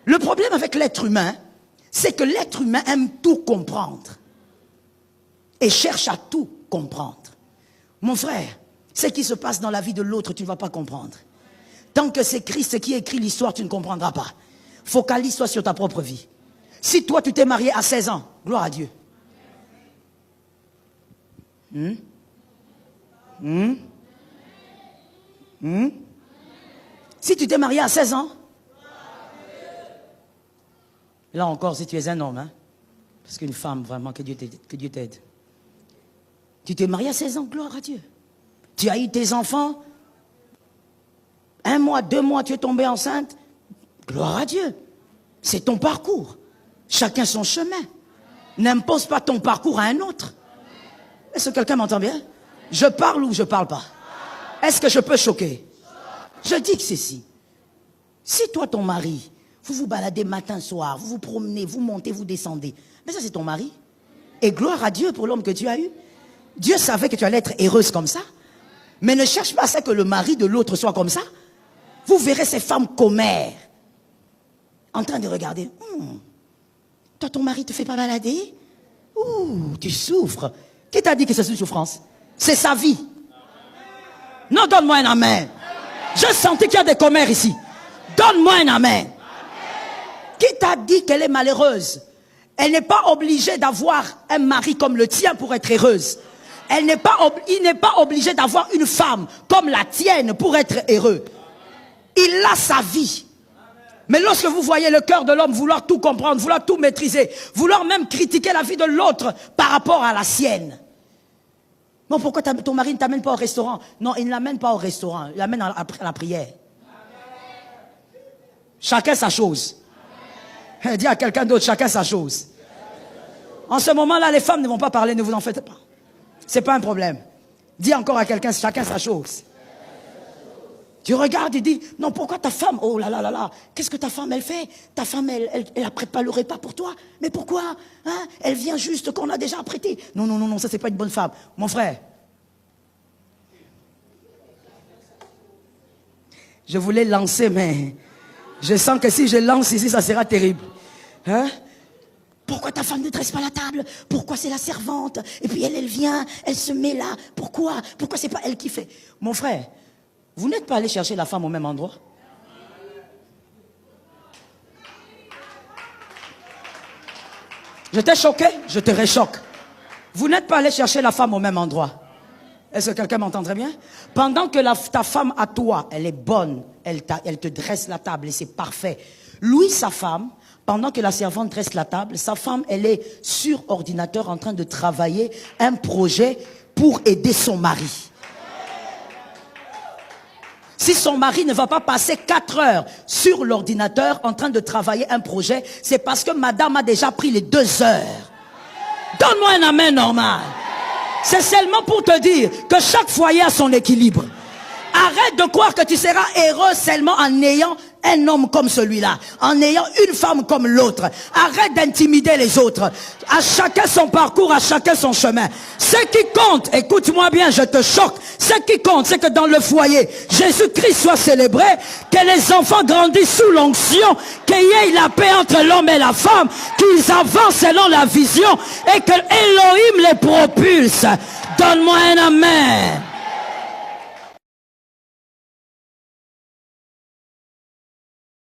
Le problème avec l'être humain, c'est que l'être humain aime tout comprendre. Et cherche à tout comprendre. Mon frère, ce qui se passe dans la vie de l'autre, tu ne vas pas comprendre. Tant que c'est Christ qui écrit l'histoire, tu ne comprendras pas. Focalise-toi sur ta propre vie. Si toi, tu t'es marié à 16 ans, gloire à Dieu. Si tu t'es marié à 16 ans, là encore, si tu es un homme, hein, parce qu'une femme, vraiment, que Dieu t'aide. Tu t'es marié à 16 ans, gloire à Dieu. Tu as eu tes enfants, 1 mois, 2 mois, tu es tombée enceinte, gloire à Dieu. C'est ton parcours. Chacun son chemin. N'impose pas ton parcours à un autre. Est-ce que quelqu'un m'entend bien? Je parle ou je parle pas? Est-ce que je peux choquer? Je dis que ceci. Si toi, ton mari, vous vous baladez matin, soir, vous vous promenez, vous montez, vous descendez, mais ça c'est ton mari. Et gloire à Dieu pour l'homme que tu as eu. Dieu savait que tu allais être heureuse comme ça. Mais ne cherche pas à ce que le mari de l'autre soit comme ça. Vous verrez ces femmes commères en train de regarder. Toi, ton mari te fait pas balader? Tu souffres. Qui t'a dit que c'est une souffrance? C'est sa vie. Non, donne-moi un amen. Je sentais qu'il y a des commères ici. Donne-moi un amen. Qui t'a dit qu'elle est malheureuse? Elle n'est pas obligée d'avoir un mari comme le tien pour être heureuse. Il n'est pas obligé d'avoir une femme comme la tienne pour être heureux. Il a sa vie. Mais lorsque vous voyez le cœur de l'homme vouloir tout comprendre, vouloir tout maîtriser, vouloir même critiquer la vie de l'autre par rapport à la sienne. Non, pourquoi ton mari ne t'amène pas au restaurant? Non, il ne l'amène pas au restaurant, il l'amène après la prière. Chacun sa chose. Dis à quelqu'un d'autre, chacun sa chose. En ce moment-là, les femmes ne vont pas parler, ne vous en faites pas. C'est pas un problème. Dis encore à quelqu'un, chacun sa chose. Tu regardes et dis, non, pourquoi ta femme, oh là là là là, qu'est-ce que ta femme, elle fait? Ta femme, elle apprête pas le repas pour toi. Mais pourquoi? Hein? Elle vient juste qu'on a déjà apprêté. Non, non, non, non, ça c'est pas une bonne femme. Mon frère, je voulais lancer, mais je sens que si je lance ici, ça sera terrible. Hein? Pourquoi ta femme ne dresse pas la table? Pourquoi c'est la servante? Et puis elle vient, elle se met là. Pourquoi? Pourquoi c'est pas elle qui fait? Mon frère, vous n'êtes pas allé chercher la femme au même endroit? Je t'ai choqué, je te réchoque. Vous n'êtes pas allé chercher la femme au même endroit. Est-ce que quelqu'un m'entendrait bien? Pendant que ta femme à toi, elle est bonne, elle te dresse la table et c'est parfait. Lui, sa femme, pendant que la servante dresse la table, sa femme, elle est sur ordinateur en train de travailler un projet pour aider son mari. Si son mari ne va pas passer 4 heures sur l'ordinateur en train de travailler un projet, c'est parce que madame a déjà pris les 2 heures. Donne-moi un amen normal. C'est seulement pour te dire que chaque foyer a son équilibre. Arrête de croire que tu seras heureux seulement en ayant un homme comme celui-là, en ayant une femme comme l'autre. Arrête d'intimider les autres. À chacun son parcours, à chacun son chemin. Ce qui compte, écoute-moi bien, je te choque. Ce qui compte, c'est que dans le foyer, Jésus-Christ soit célébré, que les enfants grandissent sous l'onction, qu'il y ait la paix entre l'homme et la femme, qu'ils avancent selon la vision et que Elohim les propulse. Donne-moi un amen.